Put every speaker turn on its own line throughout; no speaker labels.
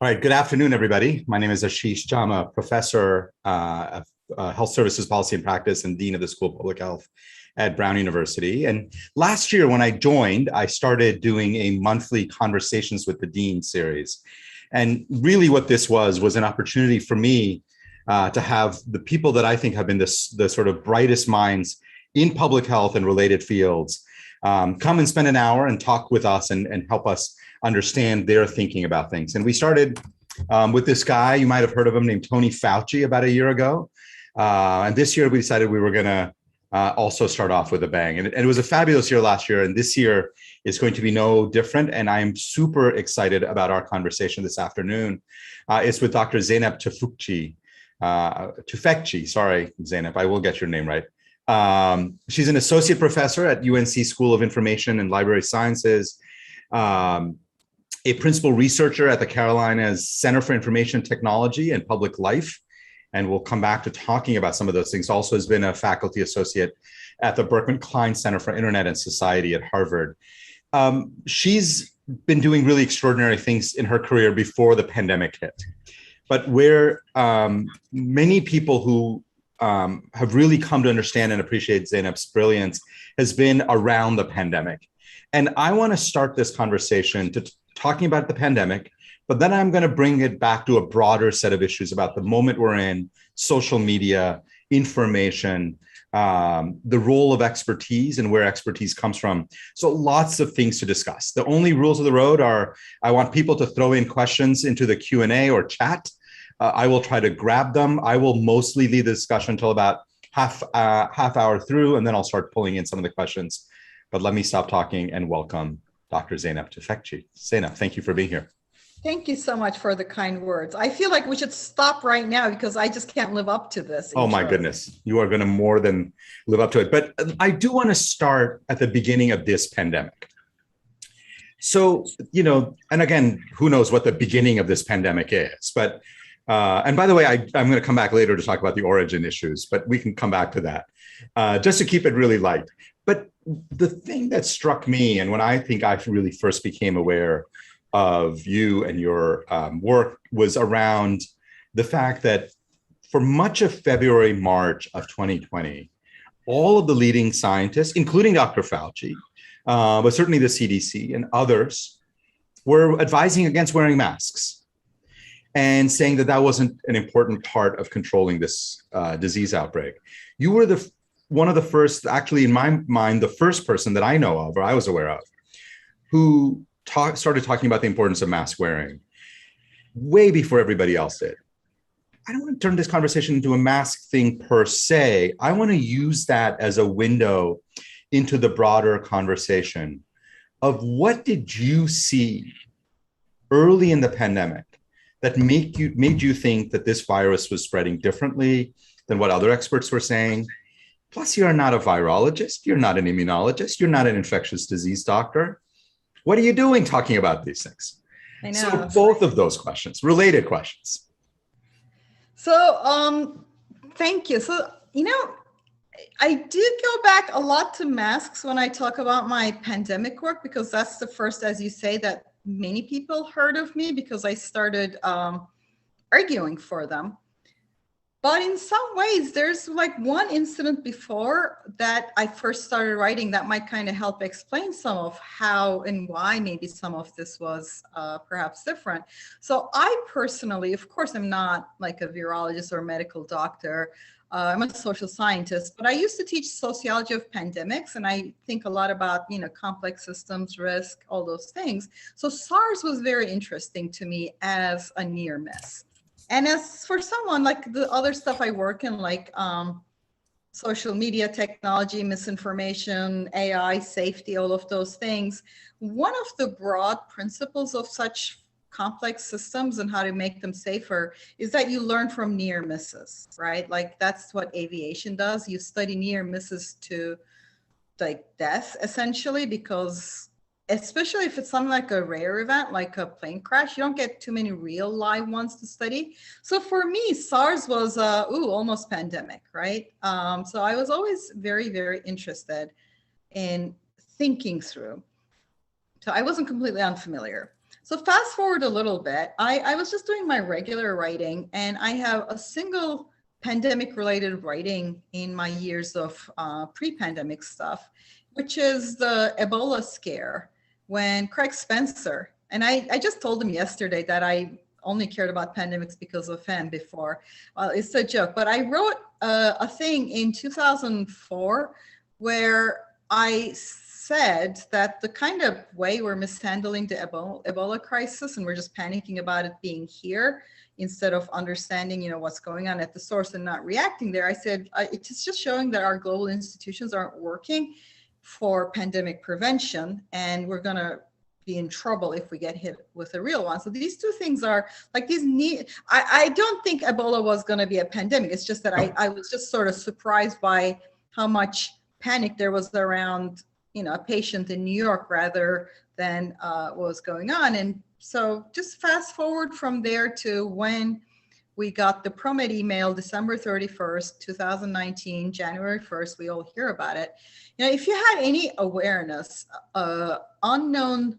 All right, good afternoon, everybody. My name is Ashish Jama, professor of health services policy and practice and dean of the School of Public Health at Brown University. And last year when I joined, I started doing a monthly Conversations with the Dean series. And really what this was an opportunity for me to have the people that I think have been the sort of brightest minds in public health and related fields come and spend an hour and talk with us and help us understand their thinking about things. And we started with this guy, you might have heard of him, named Tony Fauci about a year ago. And this year we decided we were going to also start off with a bang. And it was a fabulous year last year. And this year is going to be no different. And I'm super excited about our conversation this afternoon. It's with Dr. Zeynep Tufekci. Sorry, Zeynep, I will get your name right. She's an associate professor at UNC School of Information and Library Sciences, a principal researcher at the Carolinas Center for Information Technology and Public Life. And we'll come back to talking about some of those things. Also has been a faculty associate at the Berkman Klein Center for Internet and Society at Harvard. She's been doing really extraordinary things in her career before the pandemic hit. But where many people who have really come to understand and appreciate Zeynep's brilliance has been around the pandemic. And I want to start this conversation to talking about the pandemic, but then I'm going to bring it back to a broader set of issues about the moment we're in, social media, information, the role of expertise and where expertise comes from. So lots of things to discuss. The only rules of the road are I want people to throw in questions into the Q&A or chat. I will try to grab them. I will mostly lead the discussion until about half hour through, and then I'll start pulling in some of the questions. But let me stop talking and welcome Dr. Zeynep Tufekci. Zeynep, thank you for being here.
Thank you so much for the kind words. I feel like we should stop right now because I just can't live up to this.
Oh my goodness, you are going to more than live up to it. But I do want to start at the beginning of this pandemic. So, and again, who knows what the beginning of this pandemic is, but and by the way, I'm going to come back later to talk about the origin issues, but we can come back to that just to keep it really light. But the thing that struck me, and when I think I really first became aware of you and your work, was around the fact that for much of February, March of 2020, all of the leading scientists, including Dr. Fauci, but certainly the CDC and others, were advising against wearing masks and saying that that wasn't an important part of controlling this disease outbreak. You were one of the first, actually in my mind, the first person that I know of, or I was aware of, who started talking about the importance of mask wearing way before everybody else did. I don't want to turn this conversation into a mask thing per se. I want to use that as a window into the broader conversation of what did you see early in the pandemic that made you think that this virus was spreading differently than what other experts were saying? Plus, you're not a virologist, you're not an immunologist, you're not an infectious disease doctor. What are you doing talking about these things?
I know.
So both of those questions, related questions.
So thank you. So, I did go back a lot to masks when I talk about my pandemic work, because that's the first, as you say, that many people heard of me because I started arguing for them. But in some ways, there's like one incident before that I first started writing that might kind of help explain some of how and why maybe some of this was perhaps different. So I personally, of course, I'm not like a virologist or a medical doctor. I'm a social scientist, but I used to teach sociology of pandemics, and I think a lot about, complex systems, risk, all those things. So SARS was very interesting to me as a near miss. And as for someone like the other stuff I work in, like social media technology, misinformation, AI, safety, all of those things, one of the broad principles of such complex systems and how to make them safer is that you learn from near misses, right? Like that's what aviation does. You study near misses to like death, essentially, because especially if it's something like a rare event, like a plane crash, you don't get too many real live ones to study. So for me, SARS was almost pandemic, right? So I was always very, very interested in thinking through. So I wasn't completely unfamiliar. So fast forward a little bit, I was just doing my regular writing, and I have a single pandemic related writing in my years of pre-pandemic stuff, which is the Ebola scare when Craig Spencer, and I just told him yesterday that I only cared about pandemics because of him before. It's a joke, but I wrote a thing in 2004 where I said that the kind of way we're mishandling the Ebola crisis, and we're just panicking about it being here instead of understanding, what's going on at the source and not reacting there. I said, it's just showing that our global institutions aren't working for pandemic prevention, and we're going to be in trouble if we get hit with a real one. So these two things are like these need. I don't think Ebola was going to be a pandemic. It's just that I was just sort of surprised by how much panic there was around a patient in New York rather than what was going on. And so just fast forward from there to when we got the ProMed email, December 31st, 2019, January 1st, we all hear about it. If you had any awareness, unknown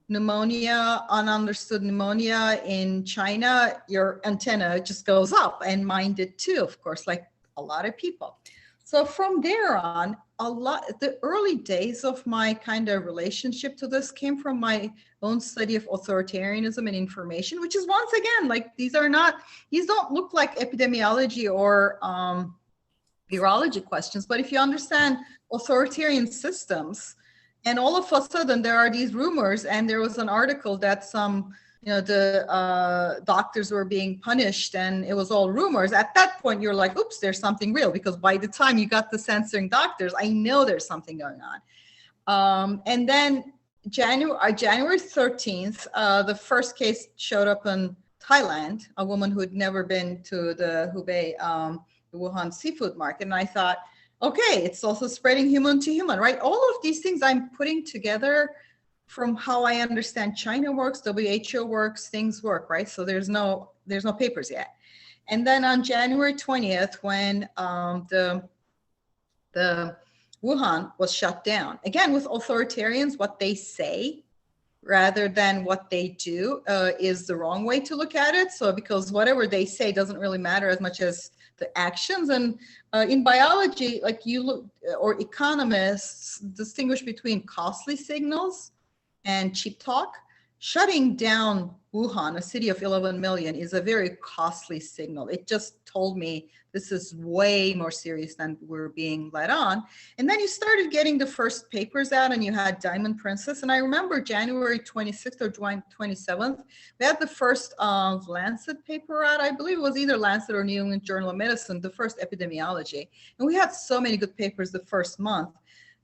pneumonia, ununderstood pneumonia in China, your antenna just goes up, and mine did too, of course, like a lot of people. So from there on, the early days of my kind of relationship to this came from my own study of authoritarianism and information, which is, once again, like these don't look like epidemiology or virology questions, but if you understand authoritarian systems, and all of a sudden there are these rumors, and there was an article that some the doctors were being punished, and it was all rumors. At that point, you're like, oops, there's something real, because by the time you got the censoring doctors, I know there's something going on. And then January 13th, the first case showed up in Thailand, a woman who had never been to the Hubei, the Wuhan seafood market. And I thought, okay, it's also spreading human to human, right? All of these things I'm putting together from how I understand China works, WHO works, things work, right? So there's no papers yet. And then on January 20th, when the Wuhan was shut down, again, with authoritarians, what they say rather than what they do is the wrong way to look at it. So because whatever they say doesn't really matter as much as the actions. And in biology, like or economists distinguish between costly signals and cheap talk. Shutting down Wuhan, a city of 11 million, is a very costly signal. It just told me this is way more serious than we're being led on. And then you started getting the first papers out, and you had Diamond Princess. And I remember January 26th or 27th, we had the first Lancet paper out. I believe it was either Lancet or New England Journal of Medicine, the first epidemiology. And we had so many good papers the first month.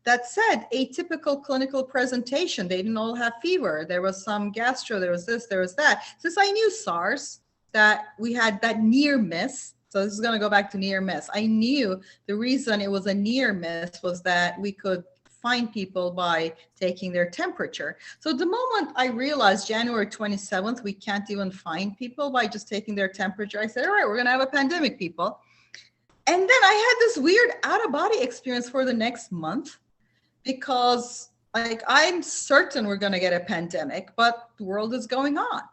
That said, atypical clinical presentation. They didn't all have fever. There was some gastro, there was this, there was that. Since I knew SARS, that we had that near miss, so this is going to go back to near miss. I knew the reason it was a near miss was that we could find people by taking their temperature. So the moment I realized January 27th, we can't even find people by just taking their temperature, I said, all right, we're going to have a pandemic, people. And then I had this weird out-of-body experience for the next month, because like I'm certain we're going to get a pandemic, but the world is going on.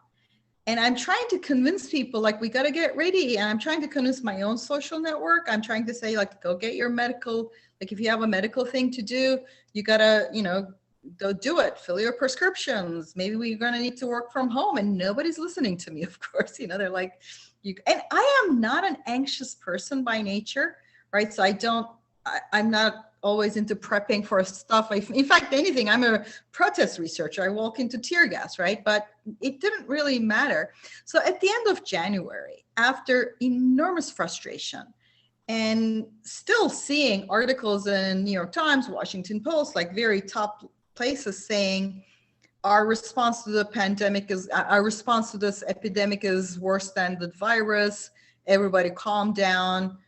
And I'm trying to convince people, like, we got to get ready. And I'm trying to convince my own social network. I'm trying to say, like, go get your medical, like, if you have a medical thing to do, you got to, go do it. Fill your prescriptions. Maybe we're going to need to work from home. And nobody's listening to me, of course. They're like, and I am not an anxious person by nature, right? So I'm not always into prepping for stuff. In fact, anything, I'm a protest researcher. I walk into tear gas, right? But it didn't really matter. So at the end of January, after enormous frustration and still seeing articles in New York Times, Washington Post, like very top places saying our response to this epidemic is worse than the virus. Everybody calm down.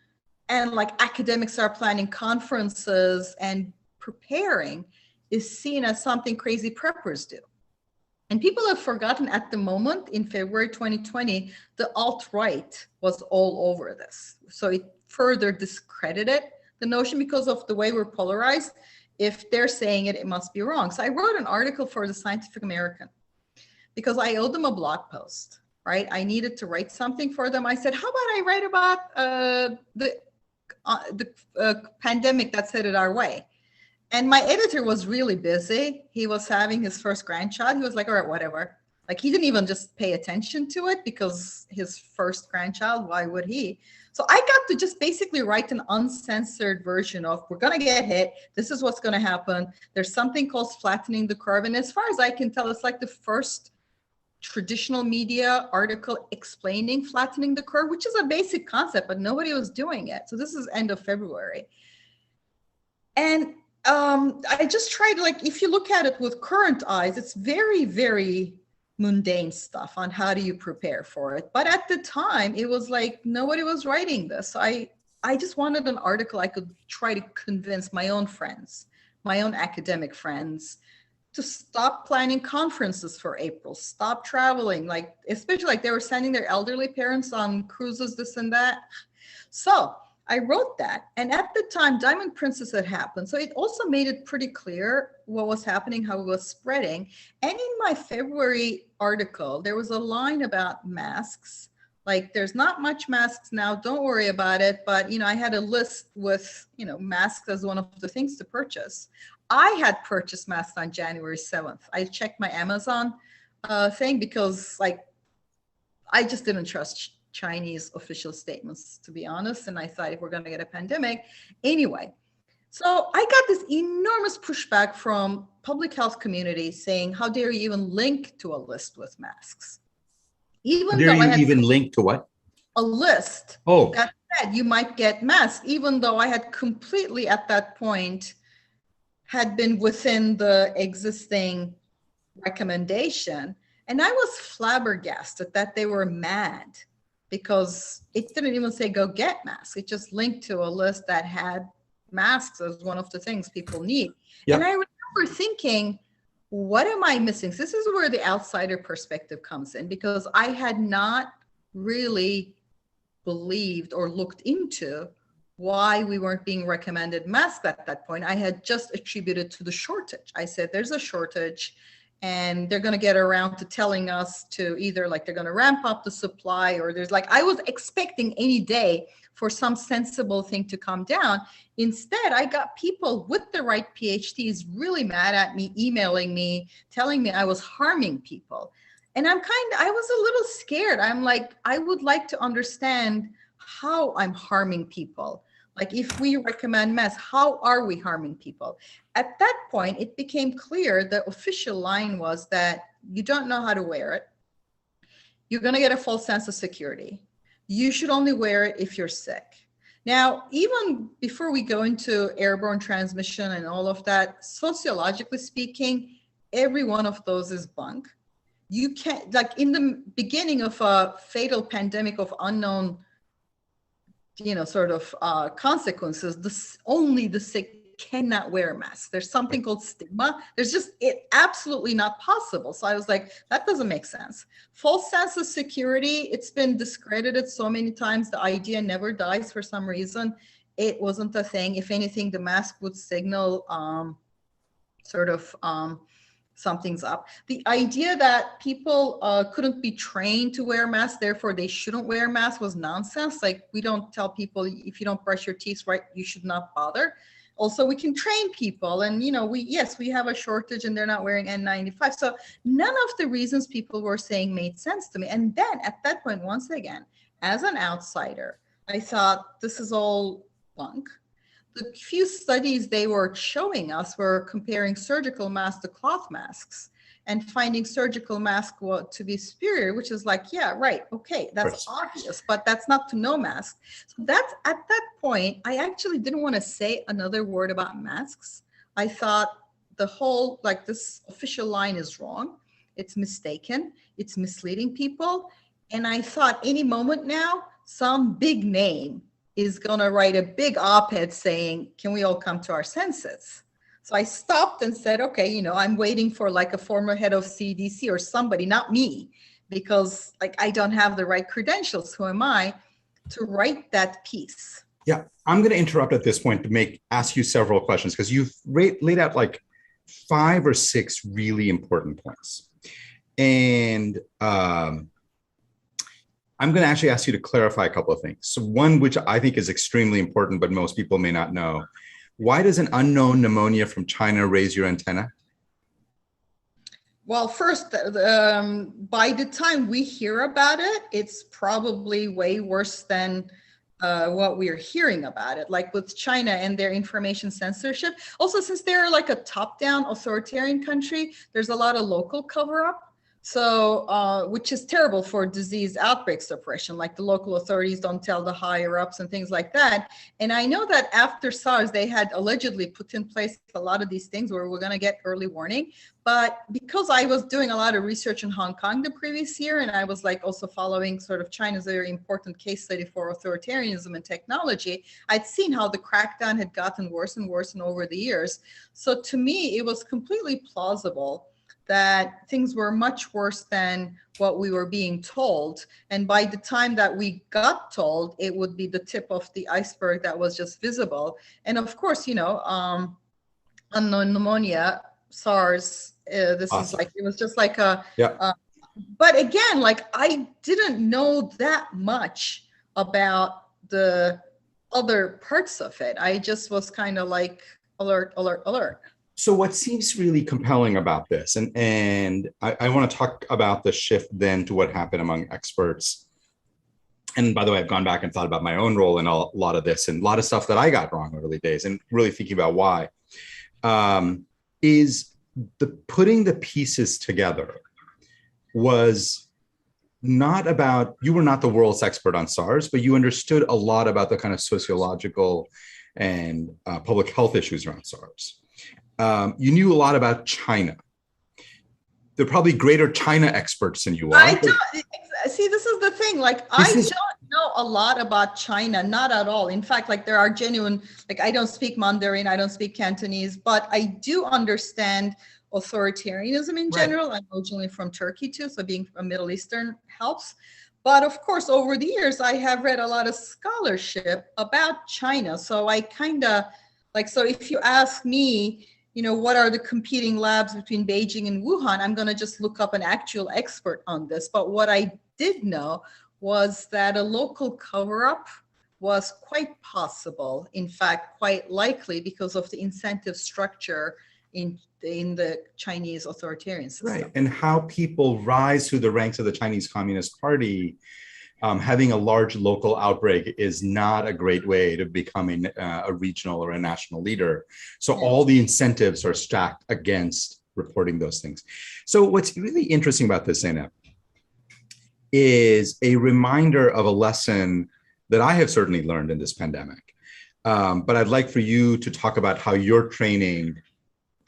And like academics are planning conferences and preparing is seen as something crazy preppers do. And people have forgotten at the moment in February 2020, the alt-right was all over this. So it further discredited the notion because of the way we're polarized. If they're saying it, it must be wrong. So I wrote an article for the Scientific American because I owed them a blog post, right? I needed to write something for them. I said, how about I write about the pandemic that's headed our way? And my editor was really busy. He was having his first grandchild. He was like, all right, whatever. Like, he didn't even just pay attention to it because his first grandchild, why would he? So I got to just basically write an uncensored version of, we're going to get hit. This is what's going to happen. There's something called flattening the curve. And as far as I can tell, it's like the first traditional media article explaining flattening the curve, which is a basic concept, but nobody was doing it. So this is end of February. And I just tried, like, if you look at it with current eyes, it's very, very mundane stuff on how do you prepare for it. But at the time, it was like nobody was writing this. So I just wanted an article I could try to convince my own friends, my own academic friends, to stop planning conferences for April, stop traveling, like, especially like they were sending their elderly parents on cruises, this and that. So I wrote that. And at the time, Diamond Princess had happened. So it also made it pretty clear what was happening, how it was spreading. And in my February article, there was a line about masks. Like, there's not much masks now, don't worry about it. But, I had a list with, masks as one of the things to purchase. I had purchased masks on January 7th. I checked my Amazon thing because, like, I just didn't trust Chinese official statements, to be honest. And I thought, if we're going to get a pandemic anyway. So I got this enormous pushback from public health community saying, how dare you even link to a list with masks? Even though I had
even link to what?
A list that said you might get masks, even though I had completely at that point had been within the existing recommendation. And I was flabbergasted that they were mad, because it didn't even say go get masks. It just linked to a list that had masks as one of the things people need. Yep. And I remember thinking, what am I missing? So this is where the outsider perspective comes in, because I had not really believed or looked into why we weren't being recommended masks at that point. I had just attributed to the shortage. I said, there's a shortage, and they're going to get around to telling us to either, like, they're going to ramp up the supply, or there's, like, I was expecting any day for some sensible thing to come down. Instead, I got people with the right PhDs really mad at me, emailing me, telling me I was harming people. And I was a little scared. I'm like, I would like to understand how I'm harming people. Like, if we recommend masks, how are we harming people? At that point, it became clear the official line was that you don't know how to wear it. You're going to get a false sense of security. You should only wear it if you're sick. Now, even before we go into airborne transmission and all of that, sociologically speaking, every one of those is bunk. You can't, like, in the beginning of a fatal pandemic of unknown consequences, only the sick cannot wear masks. There's something called stigma. It absolutely not possible. So I was like, that doesn't make sense. False sense of security, it's been discredited so many times. The idea never dies for some reason. It wasn't a thing. If anything, the mask would signal something's up. The idea that people couldn't be trained to wear masks, therefore they shouldn't wear masks, was nonsense. Like, we don't tell people, if you don't brush your teeth right, you should not bother. Also, we can train people, and we have a shortage and they're not wearing N95. So none of the reasons people were saying made sense to me. And then at that point, once again, as an outsider, I thought, this is all bunk. The few studies they were showing us were comparing surgical masks to cloth masks and finding surgical masks to be superior, which is like, yeah, right, okay, that's obvious, but that's not to no mask. So that's, at that point, I actually didn't want to say another word about masks. I thought the whole, like, this official line is wrong. It's mistaken. It's misleading people. And I thought any moment now, some big name is going to write a big op-ed saying, can we all come to our senses? So I stopped and said, okay, I'm waiting for, like, a former head of CDC or somebody, not me, because, like, I don't have the right credentials. Who am I to write that piece?
Yeah, I'm going to interrupt at this point to ask you several questions, because you've laid out like 5 or 6 really important points. And I'm going to actually ask you to clarify a couple of things. So one, which I think is extremely important, but most people may not know. Why does an unknown pneumonia from China raise your antenna?
Well, first, by the time we hear about it, it's probably way worse than what we're hearing about it, like with China and their information censorship. Also, since they're like a top-down authoritarian country, there's a lot of local cover-up. So, which is terrible for disease outbreak suppression, like the local authorities don't tell the higher ups and things like that. And I know that after SARS, they had allegedly put in place a lot of these things where we're going to get early warning. But because I was doing a lot of research in Hong Kong the previous year, and I was like also following sort of China's very important case study for authoritarianism and technology, I'd seen how the crackdown had gotten worse and worse and over the years. So to me, it was completely plausible that things were much worse than what we were being told. And by the time that we got told, it would be the tip of the iceberg that was just visible. And of course, unknown pneumonia, SARS, this awesome. Is like, it was just like but again, like I didn't know that much about the other parts of it. I just was kind of like alert, alert, alert.
So what seems really compelling about this, and I want to talk about the shift then to what happened among experts. And by the way, I've gone back and thought about my own role in a lot of this and a lot of stuff that I got wrong early days and really thinking about why, is the putting the pieces together was not about, you were not the world's expert on SARS, but you understood a lot about the kind of sociological and public health issues around SARS. You knew a lot about China. They're probably greater China experts than you are.
I don't see. This is the thing. Like, I don't know a lot about China, not at all. In fact, like there are genuine. Like, I don't speak Mandarin, I don't speak Cantonese, but I do understand authoritarianism in general. I'm originally from Turkey too, so being a Middle Eastern helps. But of course, over the years, I have read a lot of scholarship about China. So I kind of like. So if you ask me, what are the competing labs between Beijing and Wuhan? I'm going to just look up an actual expert on this. But what I did know was that a local cover-up was quite possible, in fact, quite likely because of the incentive structure in the Chinese authoritarian system.
Right, and how people rise through the ranks of the Chinese Communist Party. Having a large local outbreak is not a great way to becoming a regional or a national leader. So all the incentives are stacked against reporting those things. So what's really interesting about this, Zeynep, is a reminder of a lesson that I have certainly learned in this pandemic. But I'd like for you to talk about how your training,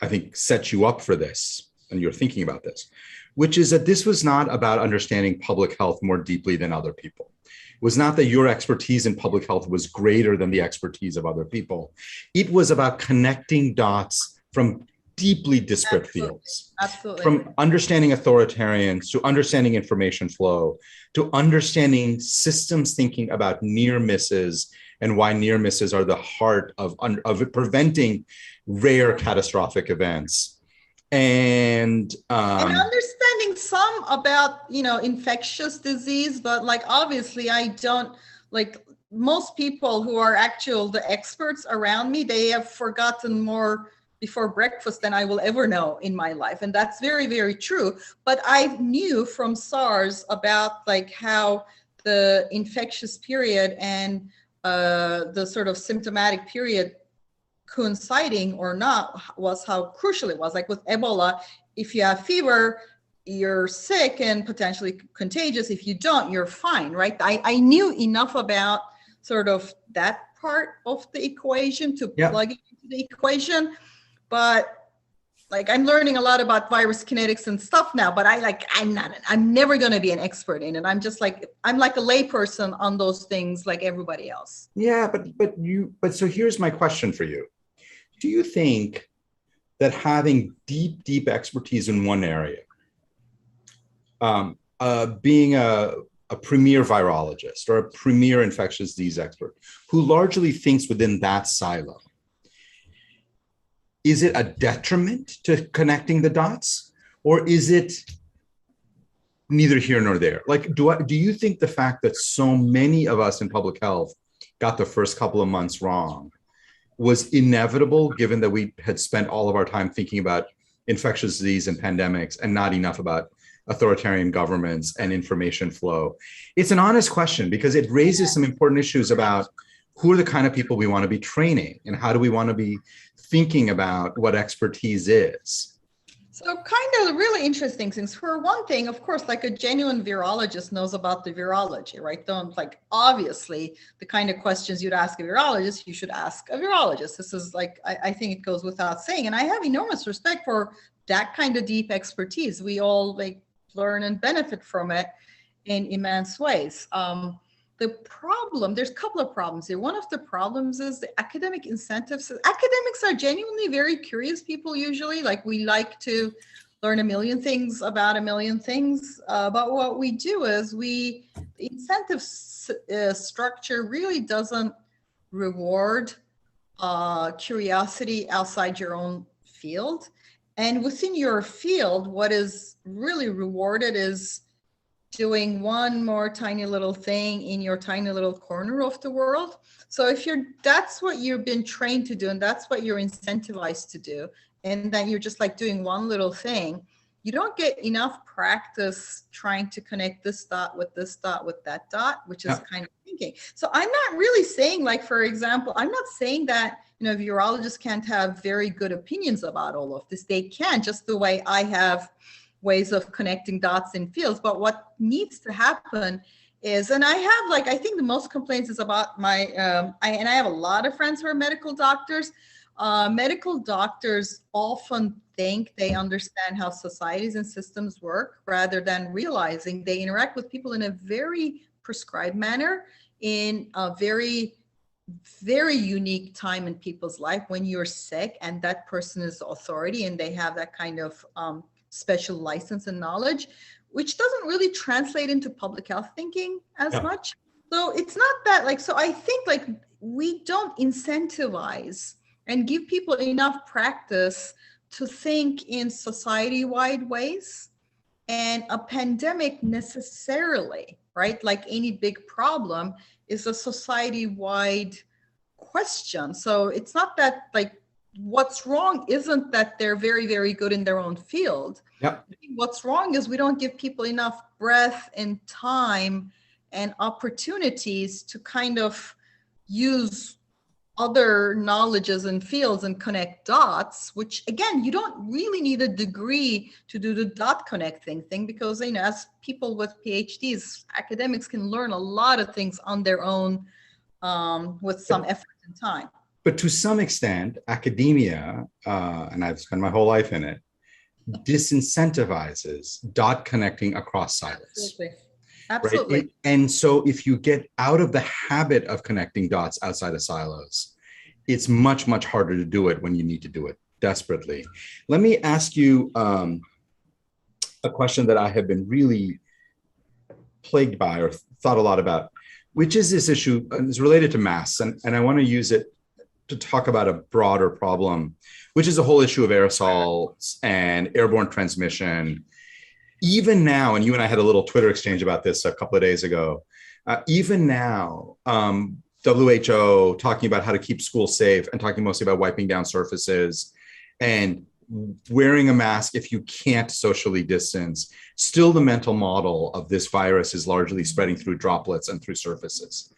I think, sets you up for this, and you're thinking about this, which is that this was not about understanding public health more deeply than other people. It was not that your expertise in public health was greater than the expertise of other people. It was about connecting dots from deeply disparate fields.
Absolutely.
From understanding authoritarians to understanding information flow, to understanding systems thinking about near misses and why near misses are the heart of preventing rare catastrophic events. And
understanding some about infectious disease, but like obviously I don't, like most people who are the experts around me, they have forgotten more before breakfast than I will ever know in my life, and that's very, very true. But I knew from SARS about like how the infectious period and the sort of symptomatic period coinciding or not was how crucial it was. Like with Ebola, if you have fever, you're sick and potentially contagious. If you don't, you're fine, right? I knew enough about sort of that part of the equation to plug it into the equation. But like I'm learning a lot about virus kinetics and stuff now, but I'm never going to be an expert in it. I'm just like, I'm like a layperson on those things like everybody else.
Yeah, but so here's my question for you. Do you think that having deep expertise in one area, being a premier virologist or a premier infectious disease expert who largely thinks within that silo, is it a detriment to connecting the dots, or is it neither here nor there. Like, do you think the fact that so many of us in public health got the first couple of months wrong was inevitable, given that we had spent all of our time thinking about infectious disease and pandemics and not enough about authoritarian governments and information flow? It's an honest question because it raises some important issues about who are the kind of people we want to be training and how do we want to be thinking about what expertise is.
So kind of really interesting things. For one thing, of course, like a genuine virologist knows about the virology, right? Don't like, obviously, the kind of questions you'd ask a virologist, you should ask a virologist. This is like, I think it goes without saying. And I have enormous respect for that kind of deep expertise. We all like learn and benefit from it in immense ways. The problem, there's a couple of problems here. One of the problems is the academic incentives. Academics are genuinely very curious people usually. Like we like to learn a million things about a million things. But what we do is the incentive structure really doesn't reward curiosity outside your own field. And within your field, what is really rewarded is doing one more tiny little thing in your tiny little corner of the world. So if that's what you've been trained to do, and that's what you're incentivized to do, and then you're just like doing one little thing, you don't get enough practice trying to connect this dot with this dot with that dot, which is kind of thinking. So I'm not really saying, like, for example, I'm not saying that, virologists can't have very good opinions about all of this. They can, just the way I have ways of connecting dots in fields. But what needs to happen is, and I have like, I think the most complaints is about my, and I have a lot of friends who are medical doctors. Medical doctors often think they understand how societies and systems work rather than realizing they interact with people in a very prescribed manner in a very, very unique time in people's life when you're sick and that person is authority and they have that kind of special license and knowledge, which doesn't really translate into public health thinking as much. So it's not that like, so I think like we don't incentivize and give people enough practice to think in society-wide ways. And a pandemic necessarily, right, like any big problem, is a society-wide question. So it's not that like what's wrong isn't that they're very, very good in their own field. What's wrong is we don't give people enough breath and time and opportunities to kind of use other knowledges and fields and connect dots, which again, you don't really need a degree to do the dot connecting thing because, as people with PhDs, academics can learn a lot of things on their own with some effort and time.
But to some extent, academia, and I've spent my whole life in it, disincentivizes dot connecting across silos.
Absolutely.
Right? And so if you get out of the habit of connecting dots outside of silos, it's much, much harder to do it when you need to do it desperately. Let me ask you a question that I have been really plagued by or thought a lot about, which is this issue, is related to masks. And I want to use it to talk about a broader problem, which is the whole issue of aerosols and airborne transmission. Even now, and you and I had a little Twitter exchange about this a couple of days ago, even now, WHO talking about how to keep schools safe and talking mostly about wiping down surfaces and wearing a mask if you can't socially distance. Still the mental model of this virus is largely spreading through droplets and through surfaces.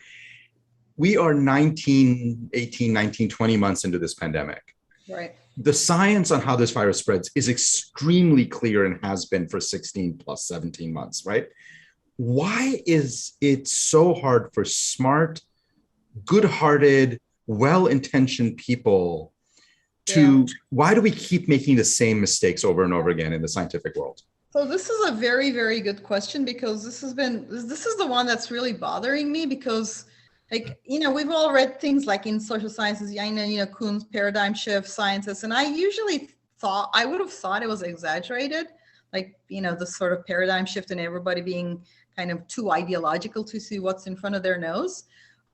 We are 18, 19, 20 months into this pandemic.
Right.
The science on how this virus spreads is extremely clear and has been for 16 plus 17 months, right? Why is it so hard for smart, good-hearted, well-intentioned people why do we keep making the same mistakes over and over again in the scientific world?
So this is a very, very good question because this is the one that's really bothering me because we've all read things like in social sciences, Kuhn's paradigm shift, sciences, and I would have thought it was exaggerated, the sort of paradigm shift and everybody being kind of too ideological to see what's in front of their nose.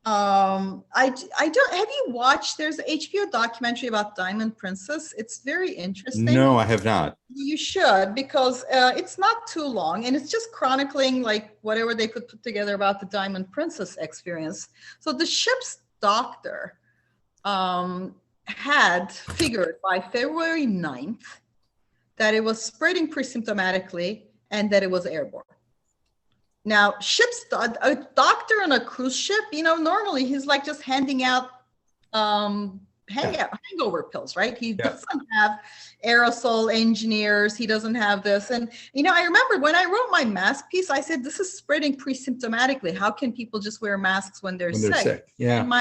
I don't, have you watched, there's an HBO documentary about Diamond Princess. It's very interesting.
No, I have not.
You should, because it's not too long and it's just chronicling like whatever they could put together about the Diamond Princess experience. So the ship's doctor had figured by February 9th that it was spreading pre-symptomatically and that it was airborne. Now, a doctor on a cruise ship, normally he's like just handing out hangover pills, right? He doesn't have aerosol engineers. He doesn't have this. And, I remember when I wrote my mask piece, I said, this is spreading pre-symptomatically. How can people just wear masks when they're sick?
Yeah.
And my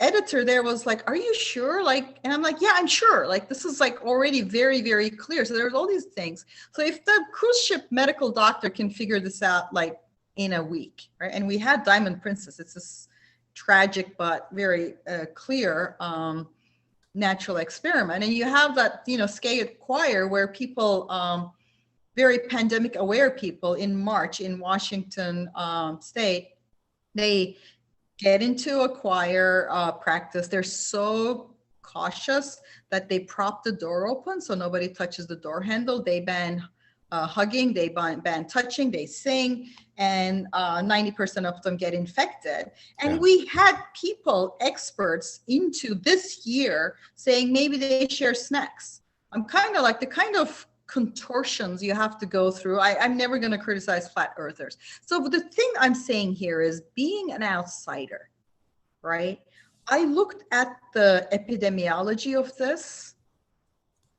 editor there was like, are you sure? And I'm like, yeah, I'm sure. This is already very, very clear. So there's all these things. So if the cruise ship medical doctor can figure this out in a week, right? And we had Diamond Princess. It's this tragic but very clear natural experiment. And you have that, Skagit choir where people, very pandemic aware people in March in Washington state, they get into a choir practice. They're so cautious that they prop the door open so nobody touches the door handle. They ban hugging, they ban touching, they sing, and 90% of them get infected. And we had people, experts into this year saying maybe they share snacks. I'm kind of like the kind of contortions you have to go through. I'm never going to criticize flat earthers. So the thing I'm saying here is being an outsider, right? I looked at the epidemiology of this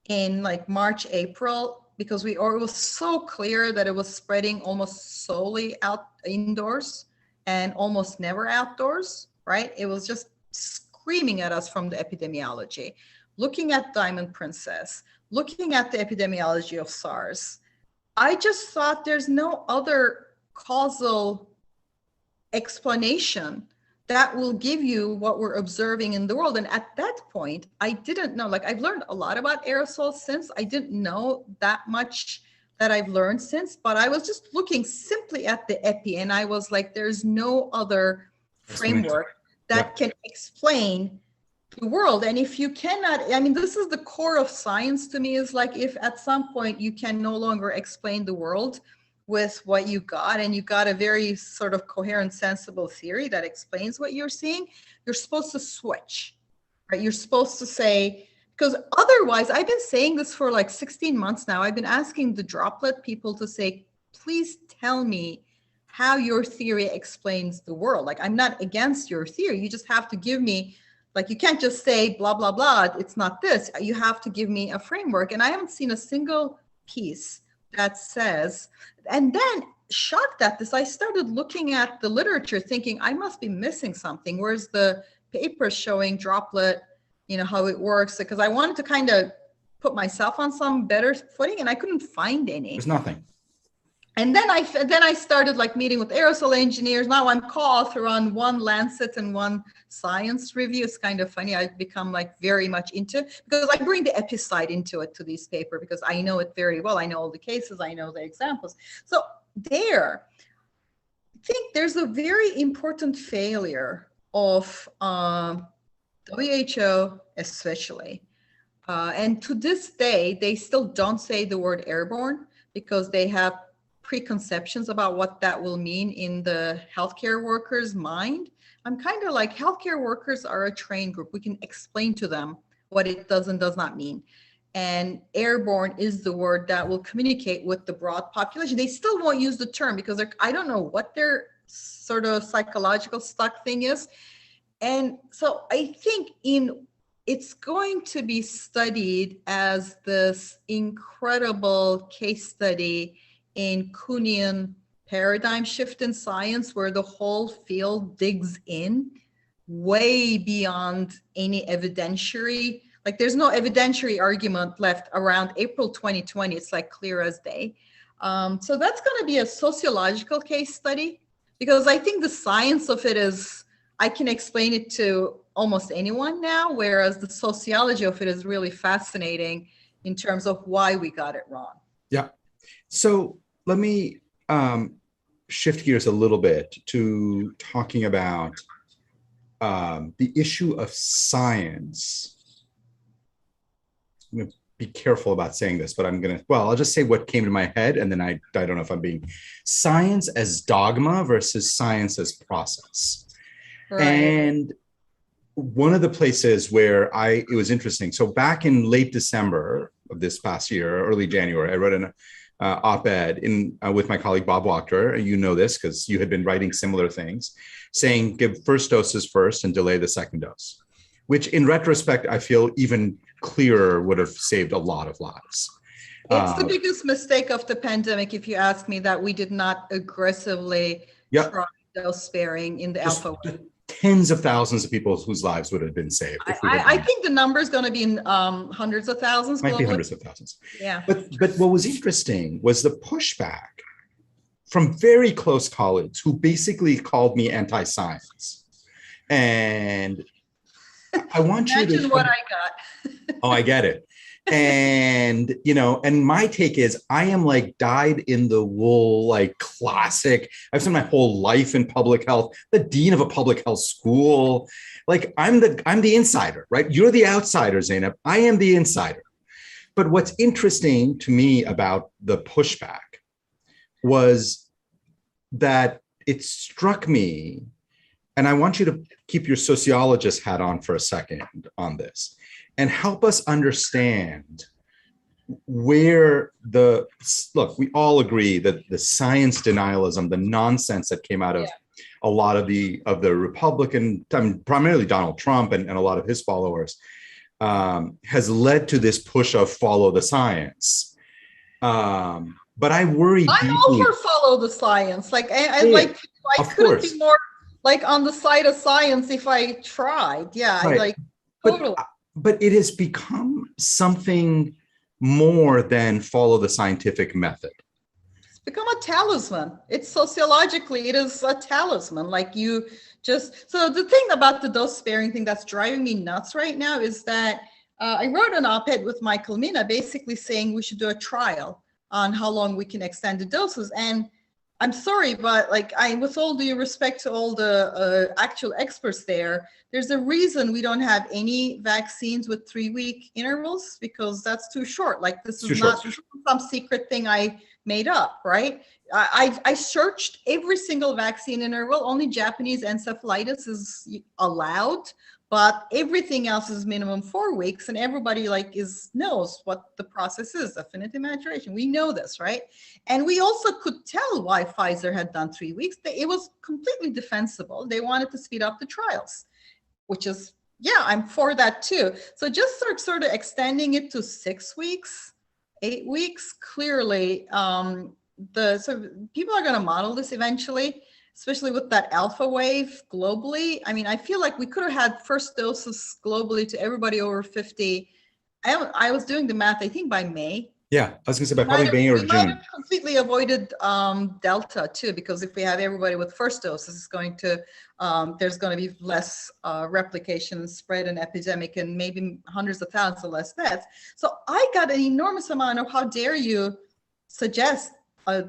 in March, April, because it was so clear that it was spreading almost solely indoors and almost never outdoors, right? It was just screaming at us from the epidemiology. Looking at Diamond Princess, looking at the epidemiology of SARS, I just thought there's no other causal explanation that will give you what we're observing in the world. And at that point, I didn't know, I've learned a lot about aerosols since. I didn't know that much that I've learned since, but I was just looking simply at the epi and I was like, there's no other framework that can explain the world. And if you cannot, this is the core of science to me, is if at some point you can no longer explain the world with what you got and you got a very sort of coherent, sensible theory that explains what you're seeing, you're supposed to switch, right? You're supposed to say, because otherwise, I've been saying this for 16 months now. I've been asking the droplet people to say, please tell me how your theory explains the world. I'm not against your theory. You just have to give me, you can't just say blah, blah, blah, it's not this. You have to give me a framework. And I haven't seen a single piece that says, and then shocked at this, I started looking at the literature thinking I must be missing something. Where's the paper showing droplet, how it works? Because I wanted to kind of put myself on some better footing and I couldn't find any.
There's nothing.
And then I started meeting with aerosol engineers. Now I'm co-author on one Lancet and one Science review. It's kind of funny. I've become very much into, because I bring the epi side into it, to this paper, because I know it very well. I know all the cases. I know the examples. So I think there's a very important failure of WHO especially. And to this day, they still don't say the word airborne because they have preconceptions about what that will mean in the healthcare workers' mind. I'm kind of healthcare workers are a trained group. We can explain to them what it does and does not mean. And airborne is the word that will communicate with the broad population. They still won't use the term because I don't know what their sort of psychological stuck thing is. And so I think it's going to be studied as this incredible case study in Kuhnian paradigm shift in science, where the whole field digs in way beyond any evidentiary. There's no evidentiary argument left around April 2020. It's clear as day. So that's going to be a sociological case study, because I think the science of it is, I can explain it to almost anyone now, whereas the sociology of it is really fascinating in terms of why we got it wrong.
Yeah. So let me shift gears a little bit to talking about the issue of science. I'm going to be careful about saying this, but I'll just say what came to my head, and then I don't know if I'm being science as dogma versus science as process. Right. And one of the places where it was interesting. So back in late December of this past year, early January, I wrote an op-ed with my colleague Bob Wachter. You know this because you had been writing similar things, saying give first doses first and delay the second dose, which in retrospect, I feel even clearer would have saved a lot of lives.
It's the biggest mistake of the pandemic, if you ask me, that we did not aggressively try dose sparing in the alpha wave.
Tens of thousands of people whose lives would have been saved.
I think the number is going to be in hundreds of thousands.
Might be hundreds of thousands.
Yeah.
But what was interesting was the pushback from very close colleagues who basically called me anti-science. And I want you to
imagine what I got.
Oh, I get it. And, and my take is I am like dyed in the wool, like classic. I've spent my whole life in public health, the dean of a public health school. Like I'm the insider, right? You're the outsider, Zeynep. I am the insider. But what's interesting to me about the pushback was that it struck me, and I want you to keep your sociologist hat on for a second on this, and help us understand where look, we all agree that the science denialism, the nonsense that came out of a lot of the Republican, primarily Donald Trump and a lot of his followers, has led to this push of follow the science. But I worry
I'm all for follow the science. Like I couldn't be more like on the side of science if I tried. Yeah, right. Totally.
But it has become something more than follow the scientific method.
It's become a talisman. It's sociologically, it is a talisman. Like so the thing about the dose sparing thing that's driving me nuts right now is that I wrote an op-ed with Michael Mina basically saying we should do a trial on how long we can extend the doses. And I'm sorry, but with all due respect to all the actual experts there's a reason we don't have any vaccines with 3-week intervals, because that's too short. Like this is not some secret thing I made up, right? I searched every single vaccine interval. Only Japanese encephalitis is allowed, but everything else is minimum 4 weeks, and everybody knows what the process is, affinity maturation. We know this, right? And we also could tell why Pfizer had done 3 weeks. It was completely defensible. They wanted to speed up the trials, which is, I'm for that too. So just sort of extending it to 6 weeks, 8 weeks, clearly, so people are going to model this eventually, especially with that alpha wave globally. I mean, I feel like we could have had first doses globally to everybody over 50. I was doing the math, I think by May.
Yeah, I was going to say by probably May or June. We might have
completely avoided Delta too, because if we have everybody with first doses, it's going to, there's going to be less replication, spread, and epidemic, and maybe hundreds of thousands of less deaths. So I got an enormous amount of how dare you suggest a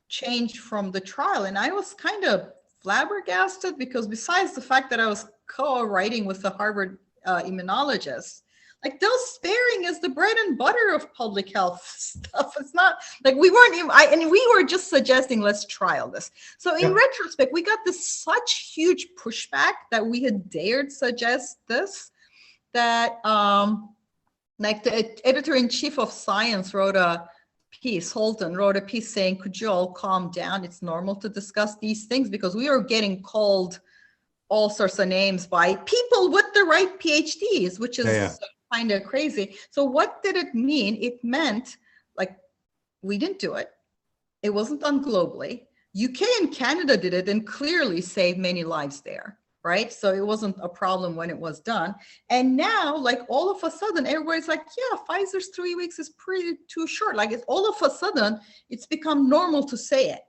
change from the trial. And I was kind of flabbergasted, because besides the fact that I was co-writing with the Harvard immunologist, like dose sparing is the bread and butter of public health stuff. It's not like we weren't even, and we were just suggesting, let's trial this. So in retrospect, we got this such huge pushback that we had dared suggest this, that like the editor-in-chief of Science Holton wrote a piece saying, could you all calm down? It's normal to discuss these things, because we are getting called all sorts of names by people with the right PhDs, which is kind of crazy. So what did it mean? It meant we didn't do it. It wasn't done globally. UK and Canada did it and clearly saved many lives there, right? So it wasn't a problem when it was done. And now, all of a sudden, everybody's like, yeah, Pfizer's 3 weeks is pretty too short. All of a sudden, it's become normal to say it.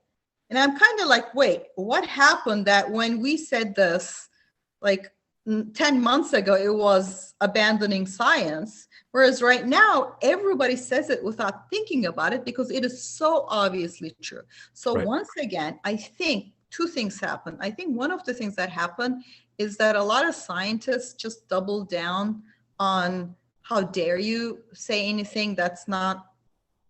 And I'm kind of like, wait, what happened that when we said this, 10 months ago, it was abandoning science, whereas right now, everybody says it without thinking about it, because it is so obviously true. So once again, I think two things happened. I think one of the things that happened is that a lot of scientists just doubled down on how dare you say anything that's not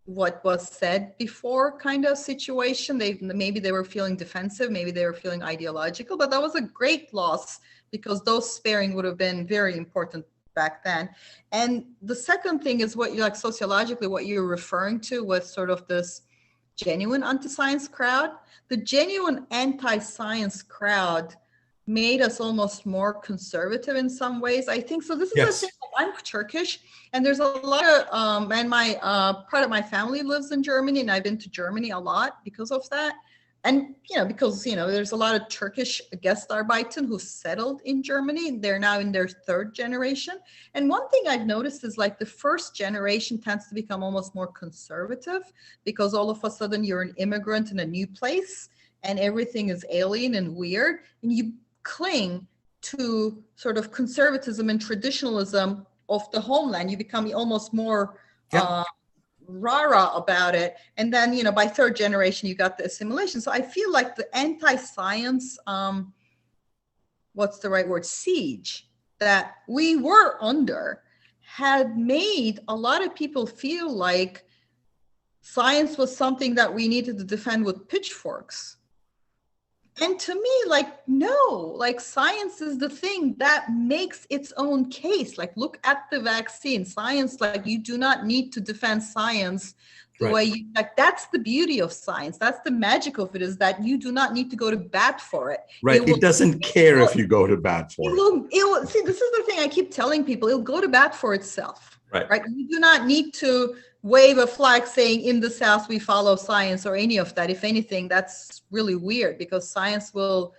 what was said before kind of situation. Maybe they were feeling defensive, maybe they were feeling ideological, but that was a great loss because those sparing would have been very important back then. And the second thing is what you like sociologically, what you're referring to was sort of this genuine anti-science crowd. The genuine anti-science crowd made us almost more conservative in some ways, I think. So this is
Yes.
the thing. I'm Turkish, and there's a lot of and my part of my family lives in Germany, and I've been to Germany a lot because of that. And because there's a lot of Turkish Gastarbeiter who settled in Germany. They're now in their third generation. And one thing I've noticed is like the first generation tends to become almost more conservative because all of a sudden you're an immigrant in a new place and everything is alien and weird, and you cling to sort of conservatism and traditionalism of the homeland. You become almost more rah-rah about it. And then, by third generation, you got the assimilation. So I feel like the anti-science, what's the right word, siege that we were under had made a lot of people feel like science was something that we needed to defend with pitchforks. And to me, no, science is the thing that makes its own case. Look at the vaccine. Science, you do not need to defend science the way you, that's the beauty of science. That's the magic of it, is that you do not need to go to bat for it.
Right. It doesn't care if you go to bat for it.
See, this is the thing I keep telling people. It'll go to bat for itself.
Right.
You do not need to wave a flag saying in the South we follow science or any of that. If anything, that's really weird because science will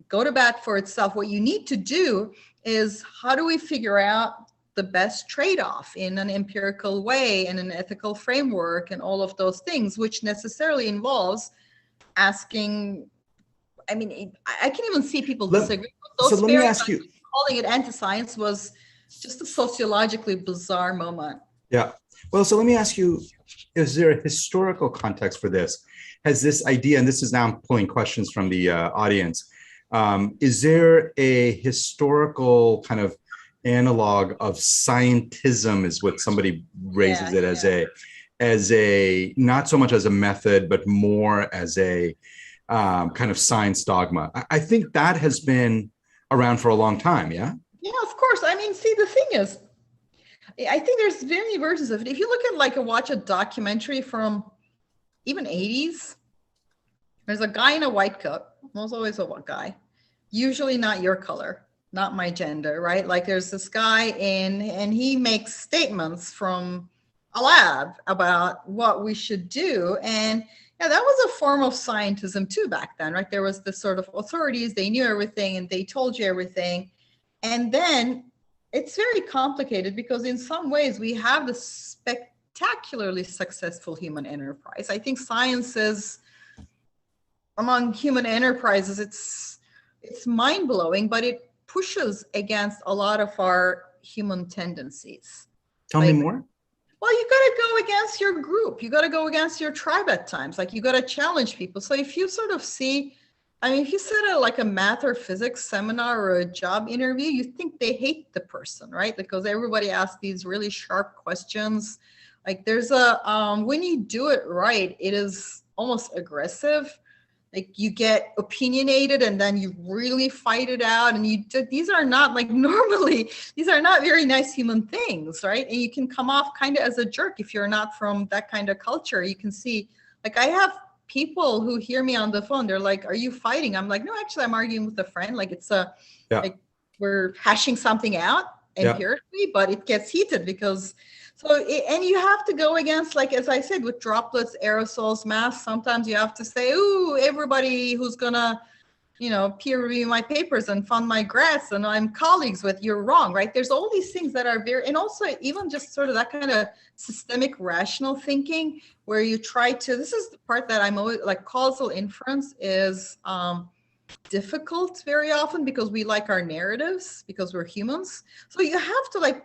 go to bat for itself. What you need to do is, how do we figure out the best trade-off in an empirical way and an ethical framework and all of those things, which necessarily involves asking, I can even see people disagree.
So let me ask you,
calling it anti-science was just a sociologically bizarre moment.
Yeah. Well, so let me ask you, is there a historical context for this? Has this idea, and this is now I'm pulling questions from the audience, is there a historical kind of analog of scientism, is what somebody raises it as a, not so much as a method, but more as a kind of science dogma? I think that has been around for a long time, yeah?
Yeah, of course. See, the thing is, I think there's many versions of it. If you look at watch a documentary from even 80s, there's a guy in a white coat. There's always a white guy, usually not your color, not my gender, right? There's this guy and he makes statements from a lab about what we should do. And that was a form of scientism too back then, right? There was this sort of authorities, they knew everything and they told you everything. And then it's very complicated because in some ways we have this spectacularly successful human enterprise. I think science is, among human enterprises, it's mind-blowing, but it pushes against a lot of our human tendencies.
Tell me more.
Well, you got to go against your group. You got to go against your tribe at times. You got to challenge people. So if you sort of see, if you sit at a math or physics seminar or a job interview, you think they hate the person, right? Because everybody asks these really sharp questions. There's when you do it right, it is almost aggressive. You get opinionated and then you really fight it out. And these are not normally, these are not very nice human things, right? And you can come off kind of as a jerk if you're not from that kind of culture. You can see, I have people who hear me on the phone, they're like, are you fighting? I'm like, no, actually I'm arguing with a friend. It's we're hashing something out empirically, but it gets heated because, and you have to go against, as I said, with droplets, aerosols, masks, sometimes you have to say, ooh, everybody who's gonna, peer review my papers and fund my grants and I'm colleagues with, you're wrong, right? There's all these things that are and also even just sort of that kind of systemic rational thinking where you try to, this is the part that I'm always causal inference is difficult very often because we like our narratives because we're humans. So you have to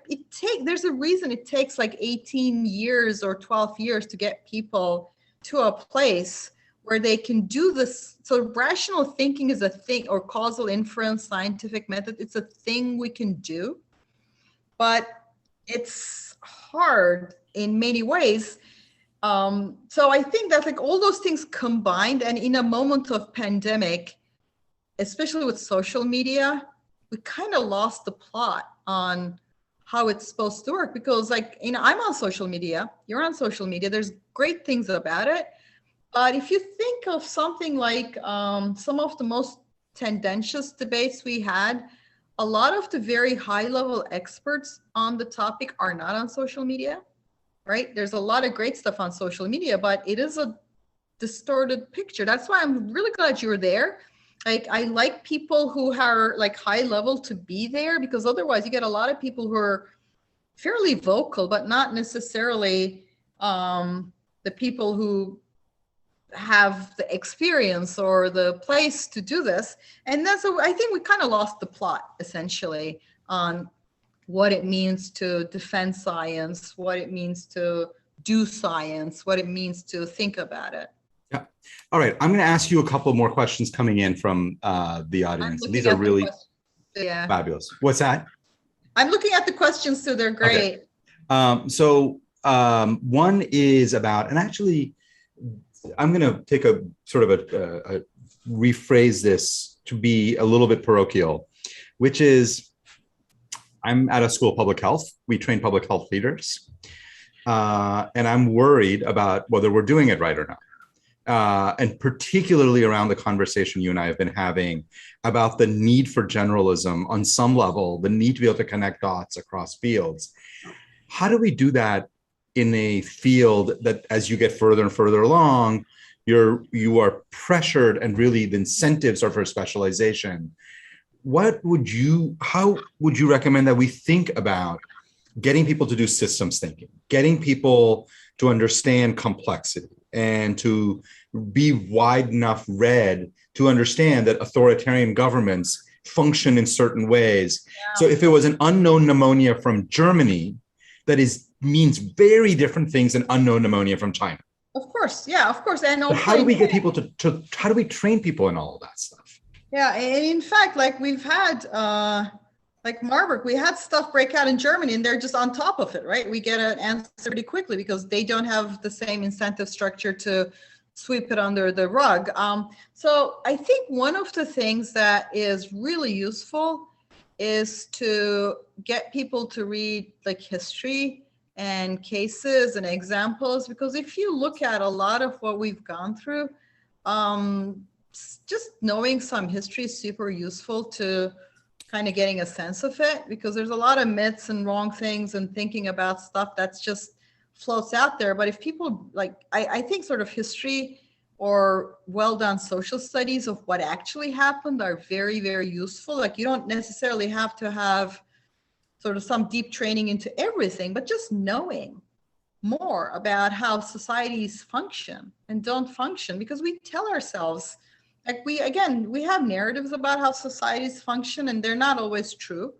there's a reason it takes 18 years or 12 years to get people to a place where they can do this. So rational thinking is a thing, or causal inference, scientific method. It's a thing we can do, but it's hard in many ways. So I think that like all those things combined, and in a moment of pandemic, especially with social media, we kind of lost the plot on how it's supposed to work, because like, I'm on social media, you're on social media, there's great things about it. But if you think of something like some of the most tendentious debates we had, a lot of the very high level experts on the topic are not on social media, right? There's a lot of great stuff on social media, but it is a distorted picture. That's why I'm really glad you were there. Like, I like people who are like high level to be there, because otherwise you get a lot of people who are fairly vocal, but not necessarily the people who have the experience or the place to do this. And that's what I think we kind of lost the plot, essentially, on what it means to defend science, what it means to do science, what it means to think about it.
Yeah. All right. I'm going to ask you a couple more questions coming in from the audience. These are really fabulous. What's that?
I'm looking at the questions too. They're great.
Okay. One is about, and actually, I'm going to take a sort of a rephrase this to be a little bit parochial, which is, I'm at a school of public health. We train public health leaders. And I'm worried about whether we're doing it right or not. And particularly around the conversation you and I have been having about the need for generalism on some level, the need to be able to connect dots across fields. How do we do that in a field that, as you get further and further along, you are pressured, and really the incentives are for specialization? How would you recommend that we think about getting people to do systems thinking, getting people to understand complexity, and to be wide enough read to understand that authoritarian governments function in certain ways? Yeah. So if it was an unknown pneumonia from Germany, that means very different things than unknown pneumonia from China.
Of course, yeah, of course. And
how do we get people how do we train people in all of that stuff?
Yeah, and in fact, like we've had, like Marburg, we had stuff break out in Germany, and they're just on top of it, right? We get an answer pretty quickly because they don't have the same incentive structure to sweep it under the rug. So I think one of the things that is really useful is to get people to read like history and cases and examples, because if you look at a lot of what we've gone through, just knowing some history is super useful to kind of getting a sense of it, because there's a lot of myths and wrong things and thinking about stuff that's just floats out there. But if people like, I think sort of history or well done social studies of what actually happened are very, very useful. Like, you don't necessarily have to have sort of some deep training into everything, but just knowing more about how societies function and don't function, because we tell ourselves, like, we have narratives about how societies function, and they're not always true.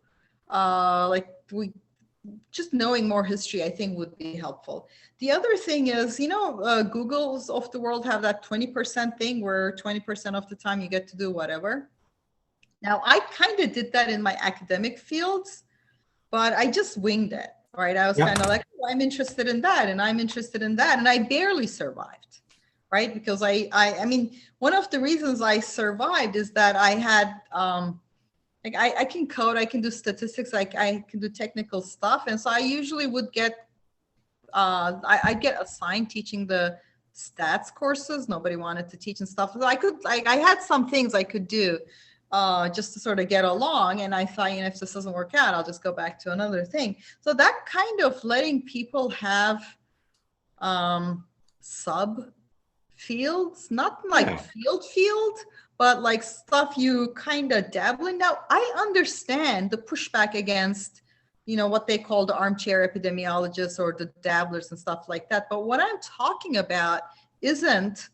Just knowing more history, I think, would be helpful. The other thing is, Googles of the world have that 20% thing where 20% of the time you get to do whatever. Now, I kind of did that in my academic fields, but I just winged it, right? I was kind of like, oh, I'm interested in that, and I'm interested in that, and I barely survived, right? Because I mean, one of the reasons I survived is that I had, I can code, I can do statistics, I can do technical stuff. And so I usually would get, I'd get assigned teaching the stats courses. Nobody wanted to teach and stuff. So I had some things I could do just to sort of get along. And I thought, if this doesn't work out, I'll just go back to another thing. So that kind of letting people have sub fields, not like field, but like stuff you kind of dabble in. Now, I understand the pushback against, what they call the armchair epidemiologists or the dabblers and stuff like that. But what I'm talking about isn't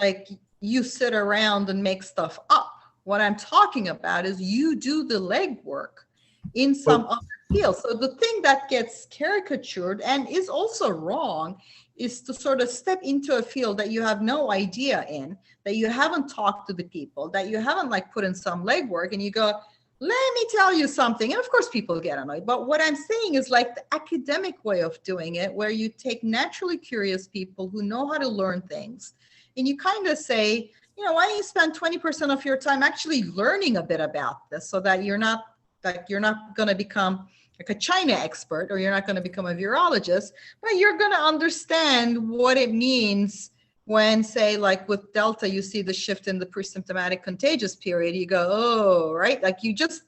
like you sit around and make stuff up. What I'm talking about is you do the legwork in some other field. So the thing that gets caricatured and is also wrong is to sort of step into a field that you have no idea in, that you haven't talked to the people, that you haven't like put in some legwork, and you go, let me tell you something. And of course people get annoyed, but what I'm saying is like the academic way of doing it, where you take naturally curious people who know how to learn things, and you kind of say, you know, why don't you spend 20% of your time actually learning a bit about this, so that you're not going to become like a China expert, or you're not going to become a virologist, but you're going to understand what it means when, say, like with Delta, you see the shift in the pre-symptomatic contagious period. You go, oh, right. Like you just,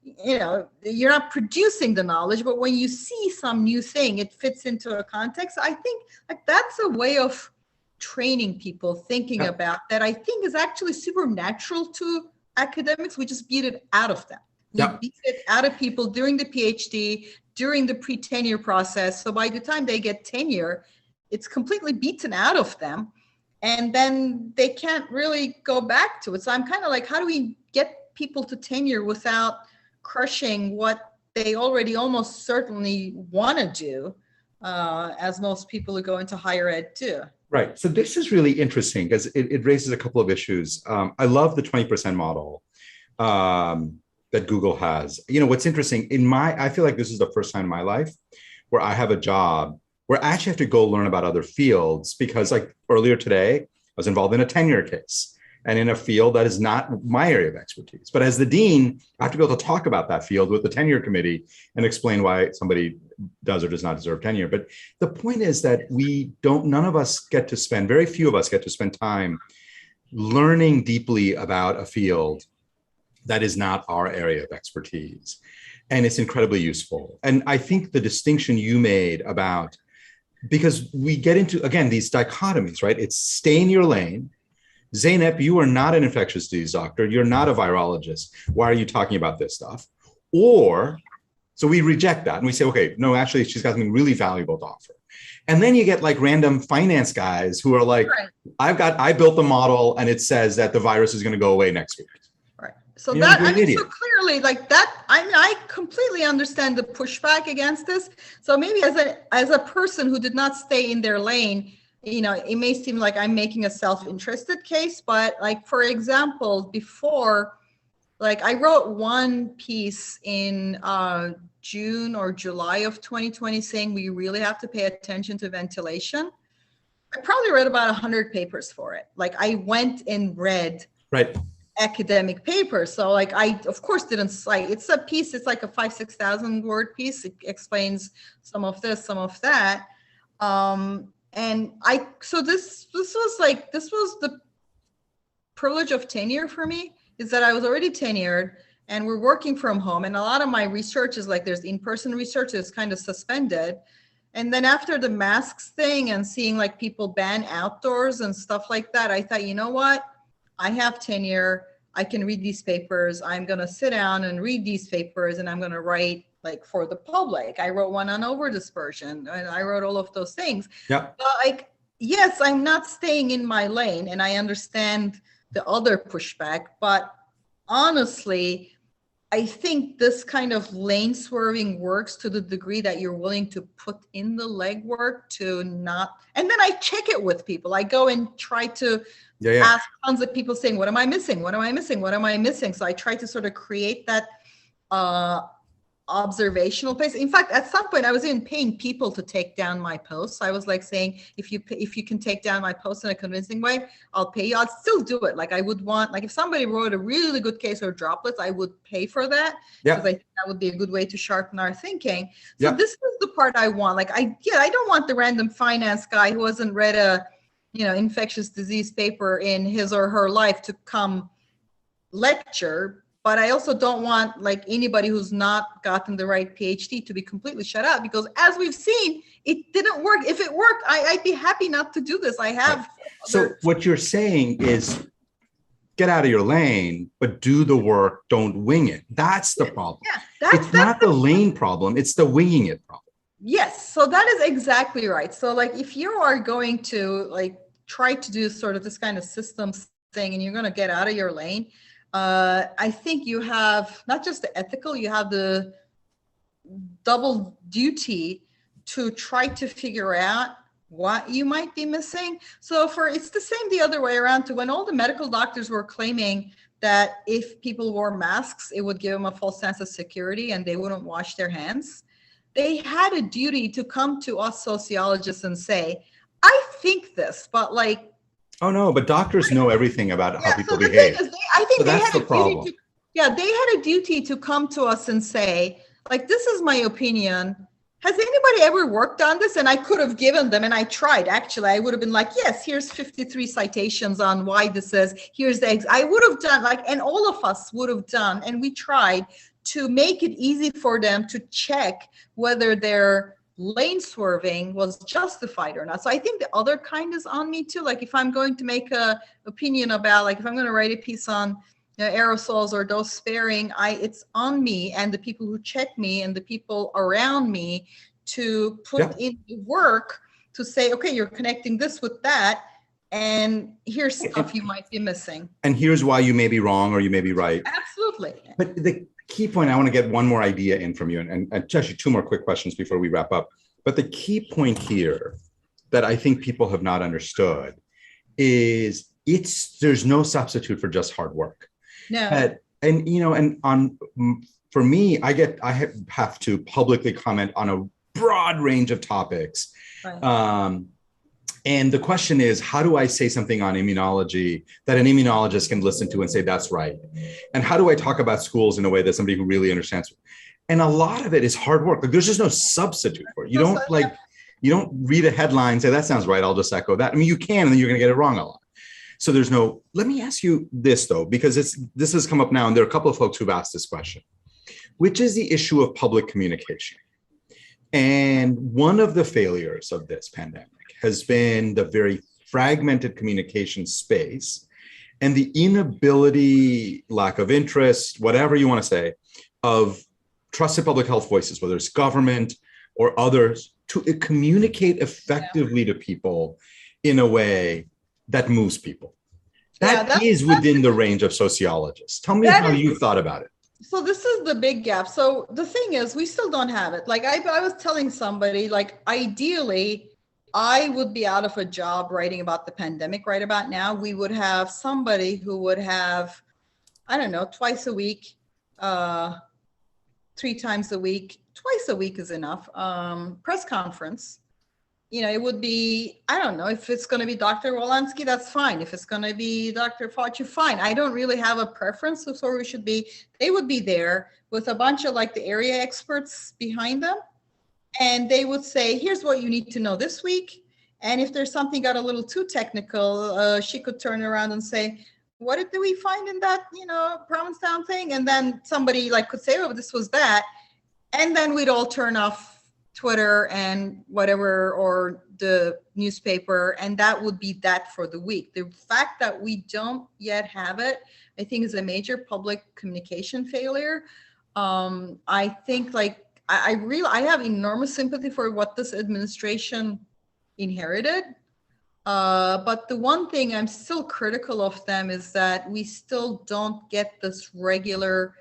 you know, you're not producing the knowledge, but when you see some new thing, it fits into a context. I think like that's a way of training people thinking about that. I think is actually supernatural to academics. We just beat it out of them. We beat it out of people during the PhD, during the pre-tenure process. So by the time they get tenure, it's completely beaten out of them. And then they can't really go back to it. So I'm kind of like, how do we get people to tenure without crushing what they already almost certainly want to do, as most people who go into higher ed do?
Right. So this is really interesting because it raises a couple of issues. I love the 20% model that Google has. You know, what's interesting I feel like this is the first time in my life where I have a job where I actually have to go learn about other fields, because like earlier today, I was involved in a tenure case and in a field that is not my area of expertise. But as the dean, I have to be able to talk about that field with the tenure committee and explain why somebody does or does not deserve tenure. But the point is that none of us get to spend, very few of us get to spend time learning deeply about a field that is not our area of expertise. And it's incredibly useful. And I think the distinction you made about, because we get into, again, these dichotomies, right? It's stay in your lane. Zeynep, you are not an infectious disease doctor. You're not a virologist. Why are you talking about this stuff? Or, so we reject that and we say, okay, no, actually, she's got something really valuable to offer. And then you get like random finance guys who are like, I built the model and it says that the virus is going to go away next week.
So that, I mean, so clearly like that, I mean, I completely understand the pushback against this. So maybe as a person who did not stay in their lane, you know, it may seem like I'm making a self-interested case, but like, for example, before, like I wrote one piece in June or July of 2020 saying we really have to pay attention to ventilation. I probably read about 100 papers for it. Like I went and read academic paper. So like I of course didn't cite, it's a piece, it's like a 5,000-6,000 word piece. It explains some of this, some of that. And so this was the privilege of tenure for me, is that I was already tenured and we're working from home. And a lot of my research is like, there's in-person research is kind of suspended. And then after the masks thing and seeing like people ban outdoors and stuff like that, I thought, you know what? I have tenure. I can read these papers. I'm going to sit down and read these papers and I'm going to write like for the public. I wrote one on overdispersion and I wrote all of those things. Yeah. But like, yes, I'm not staying in my lane and I understand the other pushback, but honestly, I think this kind of lane swerving works to the degree that you're willing to put in the legwork to not, and then I check it with people. I go and try to ask tons of people saying, what am I missing? What am I missing? What am I missing? So I try to sort of create that observational place. In fact, at some point I was even paying people to take down my posts. I was like saying, if you can take down my posts in a convincing way, I'll pay you. I'll still do it. Like I would want, like if somebody wrote a really good case of droplets, I would pay for that because I think that would be a good way to sharpen our thinking. So this is the part I want. Like I don't want the random finance guy who hasn't read a infectious disease paper in his or her life to come lecture. But I also don't want like anybody who's not gotten the right PhD to be completely shut out, because as we've seen, it didn't work. If it worked, I'd be happy not to do this. I have.
So what you're saying is get out of your lane, but do the work. Don't wing it. That's the problem. Yeah, it's not the lane problem. It's the winging it problem.
Yes. So that is exactly right. So like if you are going to like try to do sort of this kind of systems thing and you're going to get out of your lane, I think you have not just the ethical, you have the double duty to try to figure out what you might be missing. So it's the same the other way around too. When all the medical doctors were claiming that if people wore masks, it would give them a false sense of security and they wouldn't wash their hands, they had a duty to come to us sociologists and say, I think this, but like,
oh no, but doctors know everything about how people
so the
behave.
thing is, I think
So
they
that's
had
the
a duty
problem.
to, yeah, they had a duty to come to us and say, like, this is my opinion. Has anybody ever worked on this? And I could have given them, and I tried, actually. I would have been like, yes, here's 53 citations on why this is, here's the, I would have done like, and all of us would have done, and we tried to make it easy for them to check whether their lane swerving was justified or not. So I think the other kind is on me too. Like if I'm going to make a opinion about, like if I'm going to write a piece on aerosols or dose sparing, it's on me and the people who check me and the people around me to put in the work to say, okay, you're connecting this with that, and here's stuff you might be missing.
And here's why you may be wrong or you may be right.
Absolutely.
But the key point, I want to get one more idea in from you, and actually two more quick questions before we wrap up. But the key point here that I think people have not understood is there's no substitute for just hard work.
No.
For me, I have to publicly comment on a broad range of topics. Right. And the question is, how do I say something on immunology that an immunologist can listen to and say, that's right? And how do I talk about schools in a way that somebody who really understands? And a lot of it is hard work. Like there's just no substitute for it. You don't read a headline and say, that sounds right, I'll just echo that. I mean, you can, and then you're going to get it wrong a lot. So let me ask you this though, because this has come up now, and there are a couple of folks who've asked this question, which is the issue of public communication. And one of the failures of this pandemic has been the very fragmented communication space and the inability, lack of interest, whatever you want to say, of trusted public health voices, whether it's government or others, to communicate effectively to people in a way that moves people. That is within the range of sociologists. Tell me how you thought about it.
So this is the big gap. So the thing is, we still don't have it. Like I was telling somebody, like ideally, I would be out of a job writing about the pandemic right about now. We would have somebody who would have, I don't know, twice a week, 3 times a week, twice a week is enough, press conference. You know, it would be, I don't know, if it's going to be Dr. Wolanski, that's fine. If it's going to be Dr. Fauci, fine. I don't really have a preference of where we should be. They would be there with a bunch of like the area experts behind them. And they would say, here's what you need to know this week. And if there's something got a little too technical, she could turn around and say, what did we find in that, Provincetown thing? And then somebody like could say, oh, this was that. And then we'd all turn off Twitter and whatever, or the newspaper, and that would be that for the week. The fact that we don't yet have it, I think, is a major public communication failure. I think like I have enormous sympathy for what this administration inherited. But the one thing I'm still critical of them is that we still don't get this regular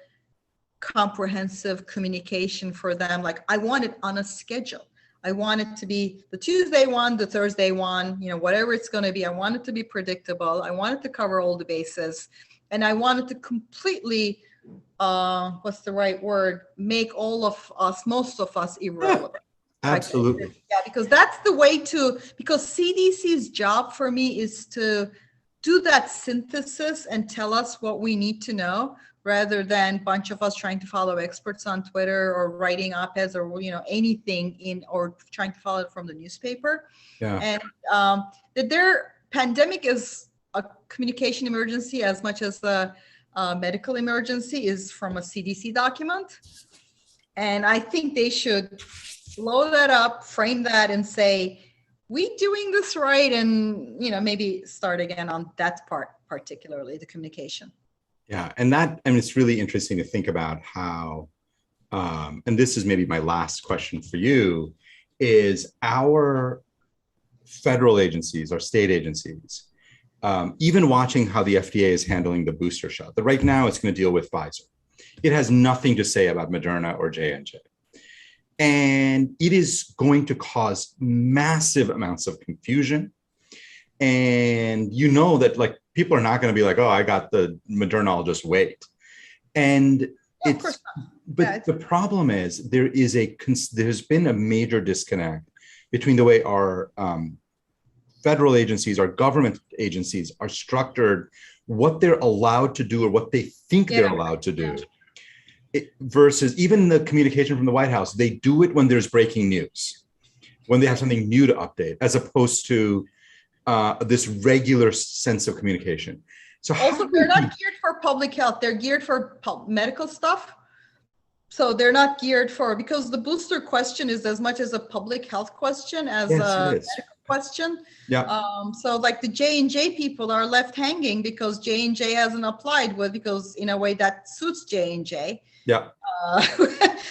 comprehensive communication for them. Like I want it on a schedule. I want it to be the Tuesday one, the Thursday one, whatever it's going to be. I want it to be predictable. I want it to cover all the bases, and I want it to completely, what's the right word? Make all of us, most of us, irrelevant.
Absolutely.
Yeah, because that's the way because CDC's job for me is to do that synthesis and tell us what we need to know, rather than a bunch of us trying to follow experts on Twitter or writing op-eds or anything or trying to follow it from the newspaper. Yeah. And that their pandemic is a communication emergency as much as the medical emergency is from a CDC document. And I think they should blow that up, frame that, and say, we doing this right? And maybe start again on that part, particularly the communication.
Yeah, and it's really interesting to think about how, and this is maybe my last question for you, is our federal agencies, our state agencies, even watching how the FDA is handling the booster shot, that right now it's going to deal with Pfizer. It has nothing to say about Moderna or J&J. And it is going to cause massive amounts of confusion. And you know that like people are not going to be like, oh, I got the Moderna, I'll just wait. And
Yeah, of course not.
but the problem is there's been a major disconnect between the way our federal agencies, our government agencies are structured, what they're allowed to do or what they think they're allowed to do. Versus even the communication from the White House, they do it when there's breaking news, when they have something new to update, as opposed to this regular sense of communication. So
also, they're not geared for public health. They're geared for medical stuff. So they're not geared for, because the booster question is as much as a public health question as a medical question.
Yeah.
So like the J&J people are left hanging because J&J hasn't applied with, because in a way that suits J&J.
Yeah.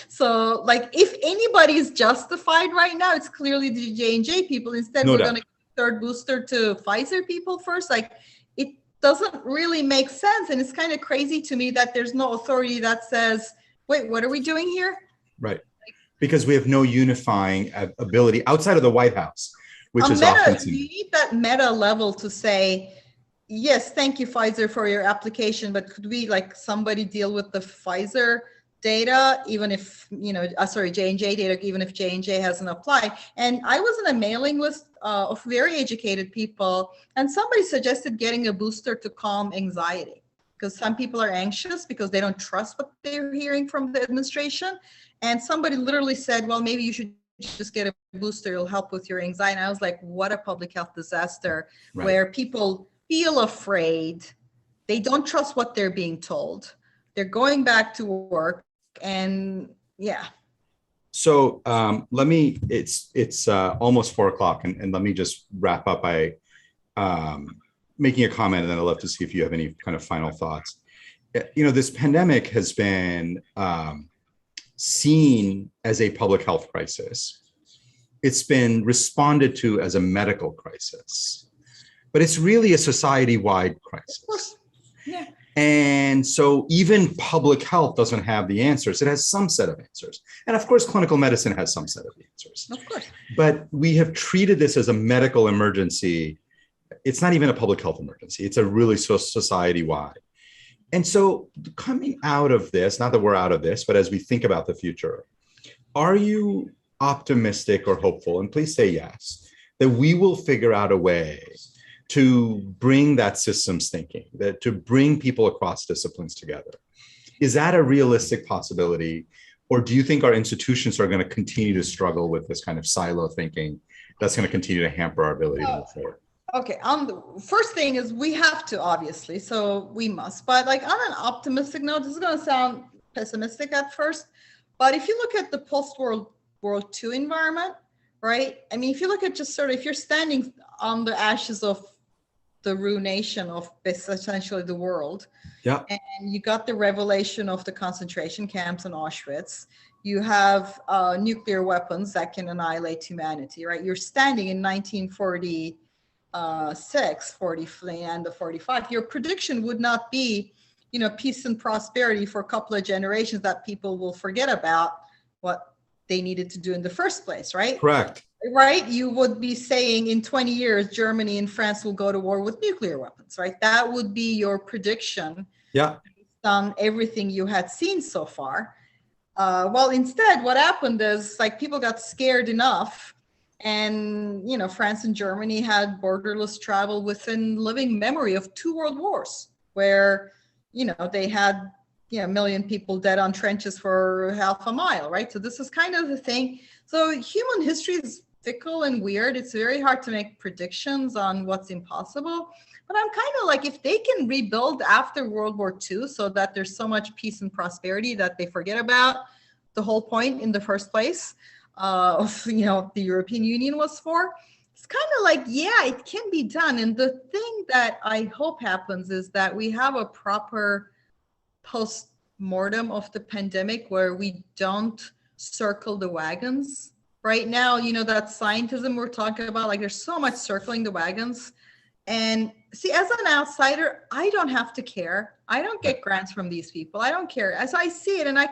So like if anybody is justified right now, it's clearly the J&J people. Instead, we're going to third booster to Pfizer people first. Like it doesn't really make sense. And it's kind of crazy to me that there's no authority that says, wait, what are we doing here?
Right. Because we have no unifying ability outside of the White House, which is often seen.
You need that meta level to say, yes, thank you, Pfizer, for your application, but could we, like, somebody deal with the Pfizer data, even if, you know, J&J data, even if J&J hasn't applied. And I was in a mailing list of very educated people, and somebody suggested getting a booster to calm anxiety, because some people are anxious because they don't trust what they're hearing from the administration. And somebody literally said, well, maybe you should just get a booster, it'll help with your anxiety. And I was like, what a public health disaster, where people feel afraid. They don't trust what they're being told. They're going back to work, and
So it's almost 4:00, and let me just wrap up by making a comment, and then I'd love to see if you have any kind of final thoughts. You know, this pandemic has been seen as a public health crisis. It's been responded to as a medical crisis, but it's really a society-wide crisis.
Yeah.
And so even public health doesn't have the answers. It has some set of answers. And of course, clinical medicine has some set of answers.
Of course.
But we have treated this as a medical emergency. It's not even a public health emergency. It's a really society-wide. And so coming out of this, not that we're out of this, but as we think about the future, are you optimistic or hopeful, and please say yes, that we will figure out a way to bring that systems thinking, that to bring people across disciplines together? Is that a realistic possibility? Or do you think our institutions are going to continue to struggle with this kind of silo thinking that's going to continue to hamper our ability to move forward?
Okay, the first thing is we have to, obviously, so we must. But like on an optimistic note, this is going to sound pessimistic at first, but if you look at the post-World War II environment, right? I mean, if you look at just sort of, if you're standing on the ashes of the ruination of essentially the world, and you got the revelation of the concentration camps in Auschwitz, you have nuclear weapons that can annihilate humanity, right? You're standing in 1940. 40 and the 45, your prediction would not be, you know, peace and prosperity for a couple of generations that people will forget about what they needed to do in the first place, right?
Correct.
Right? You would be saying in 20 years, Germany and France will go to war with nuclear weapons, right? That would be your prediction.
Yeah.
Based on everything you had seen so far. Well, instead, what happened is like people got scared enough. And, you know, France and Germany had borderless travel within living memory of 2 world wars, where, you know, they had, you know, 1 million people dead on trenches for half a mile, right? So this is kind of the thing. So human history is fickle and weird. It's very hard to make predictions on what's impossible. But I'm kind of like, if they can rebuild after World War II so that there's so much peace and prosperity that they forget about the whole point in the first place, you know, the European Union was for. It's kind of like, yeah, it can be done. And the thing that I hope happens is that we have a proper post-mortem of the pandemic where we don't circle the wagons. Right now, you know, that scientism we're talking about, like there's so much circling the wagons. And see, as an outsider, I don't have to care. I don't get grants from these people. I don't care. As I see it, and I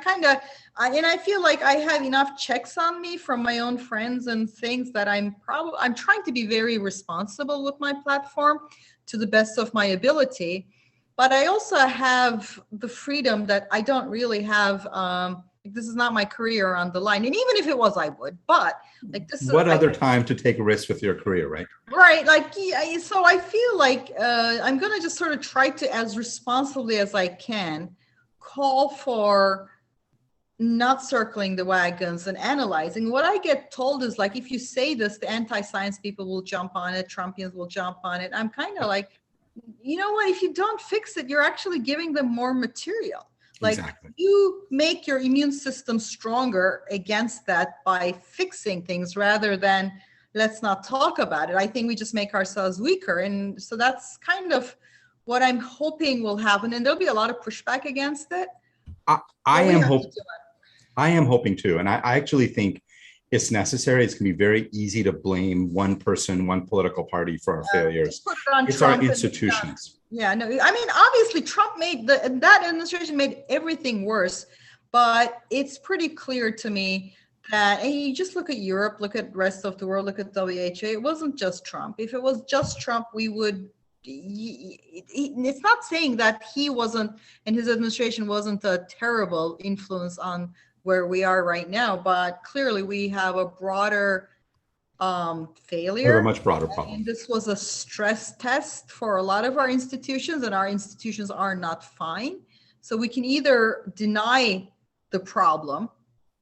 feel like I have enough checks on me from my own friends and things that I'm trying to be very responsible with my platform to the best of my ability. But I also have the freedom that I don't really have. This is not my career on the line, and even if it was, I would. But like this,
what other time to take a risk with your career, right?
Right. Like, so I feel like I'm going to just sort of try to, as responsibly as I can, call for not circling the wagons and analyzing. What I get told is like, if you say this, the anti-science people will jump on it, Trumpians will jump on it. I'm kind of like, you know what, if you don't fix it, you're actually giving them more material. Like
exactly.
You make your immune system stronger against that by fixing things rather than let's not talk about it. I think we just make ourselves weaker. And so that's kind of what I'm hoping will happen. And there'll be a lot of pushback against it.
I am hoping too. And I actually think it's necessary. It's going to be very easy to blame one person, one political party for our failures. It's our institutions.
Yeah, no, I mean, obviously Trump made that administration made everything worse, but it's pretty clear to me that, and you just look at Europe, look at the rest of the world, look at WHO, it wasn't just Trump. If it was just Trump, we would, it's not saying that he wasn't, and his administration wasn't a terrible influence on where we are right now, but clearly we have a broader failure.
We have a much broader problem.
And this was a stress test for a lot of our institutions, and our institutions are not fine. So we can either deny the problem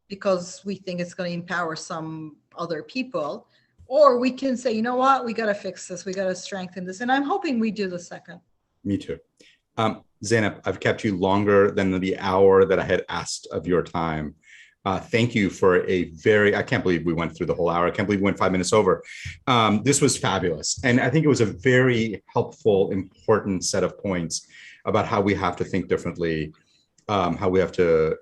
because we think it's going to empower some other people, or we can say, you know what, we got to fix this. We got to strengthen this. And I'm hoping we do the second.
Me too. Zeynep, I've kept you longer than the hour that I had asked of your time. Thank you for I can't believe we went through the whole hour. I can't believe we went 5 minutes over. This was fabulous. And I think it was a very helpful, important set of points about how we have to think differently, how we have to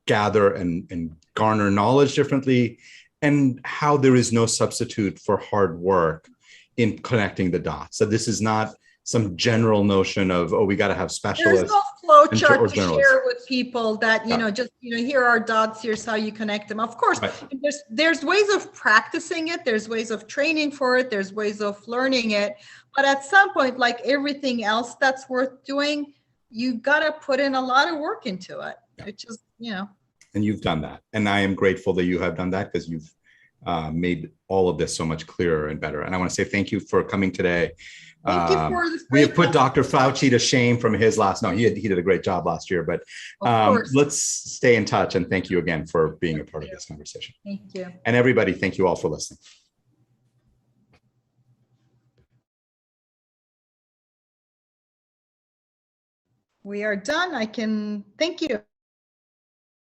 gather and garner knowledge differently, and how there is no substitute for hard work in connecting the dots. So this is not some general notion of, oh, we got to have specialists.
There's no flow chart to share with people that, here are dots, here's how you connect them. Of course, right. There's ways of practicing it. There's ways of training for it. There's ways of learning it. But at some point, like everything else that's worth doing, you've got to put in a lot of work into it. Yeah. It's just,
And you've done that. And I am grateful that you have done that, because you've made all of this so much clearer and better. And I want to say thank you for coming today. We have put Dr. Fauci to shame from his last, he did a great job last year, but let's stay in touch. And thank you again for being a part of this conversation.
Thank you.
And everybody, thank you all for listening.
We are done. Thank you.